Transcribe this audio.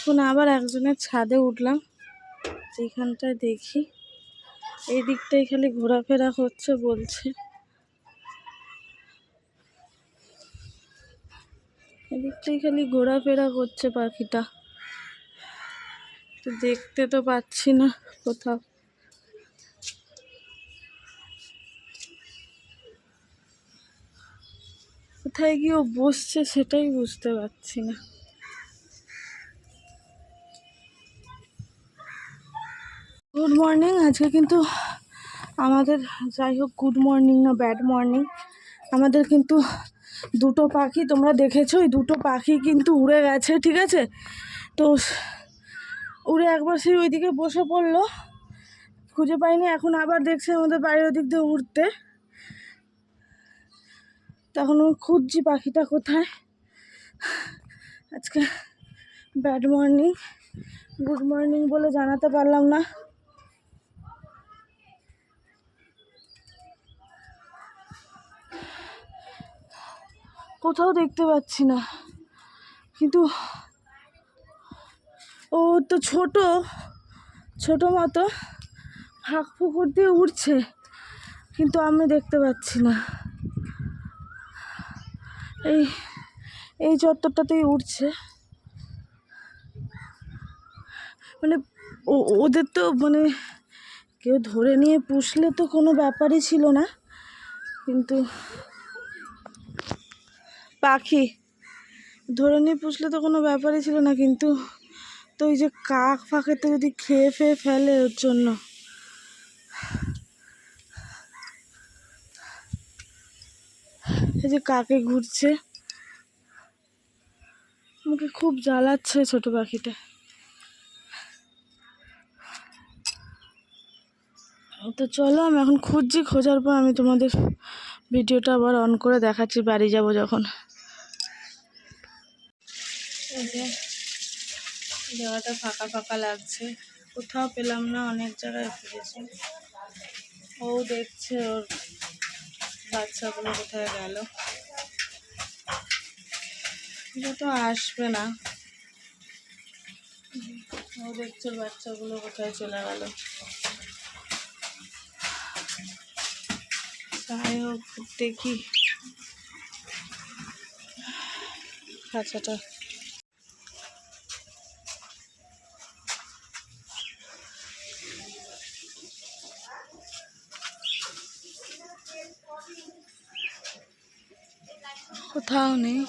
এখন আবার একজনের ছাদে উঠলাম, যেখানটায় দেখি এই দিকটাই খালি ঘোরাফেরা করছে বলছে। এদিকটাই খালি ঘোরাফেরা করছে পাখিটা, তো দেখতে তো পাচ্ছি না কোথাও। কোথায় গিয়ে ও বসছে সেটাই বুঝতে পারছি না। Good morning. আজকে কিন্তু আমাদের, যাই হোক গুড মর্নিং না ব্যাড মর্নিং, আমাদের কিন্তু দুটো পাখি তোমরা দেখেছো, এই দুটো পাখি কিন্তু উড়ে গেছে, ঠিক আছে? তো উড়ে একবার সেই ওইদিকে বসে পড়লো, খুঁজে পাইনি, এখন আবার দেখছে আমাদের বাড়ির ওদিক দিয়ে উড়তে। তখন আমি খুঁজছি পাখিটা কোথায়। আজকে ব্যাড মর্নিং, গুড মর্নিং বলে জানাতে পারলাম না। কোথাও দেখতে পাচ্ছি না, কিন্তু ও তো ছোট ছোট মতো ফাঁক ফুকুর দিয়ে উঠছে, কিন্তু আমি দেখতে পাচ্ছি না। এই এই চত্বরটাতেই উঠছে, মানে ওদের তো মানে কেউ ধরে নিয়ে পুষলে তো কোনো ব্যাপারই ছিল না, কিন্তু পাখি ধরে নিয়ে পুষলে তো কোনো ব্যাপারই ছিল না, কিন্তু তো ওই যে কাক ফাঁকে তো যদি খেয়ে ফেলে ওর জন্য। এই যে কাকে ঘুরছে, আমাকে খুব জ্বালাচ্ছে ছোট পাখিটা। তো চলো আমি এখন খুঁজছি, খোঁজার পর আমি তোমাদের ভিডিওটা আবার অন করে দেখাচ্ছি বাড়ি যাব যখন। এই যে জায়গাটা ফাঁকা ফাঁকা লাগছে, কোথাও পেলাম না, অনেক জায়গায় খুঁজেছি। ও দেখছে ওর বাচ্চাগুলো কোথায় গেল, এটা তো আসবে না। ও দেখছে ওর বাচ্চাগুলো কোথায় চলে গেল। যাই হোক দেখি খাঁচাটা। কোথাও নেই।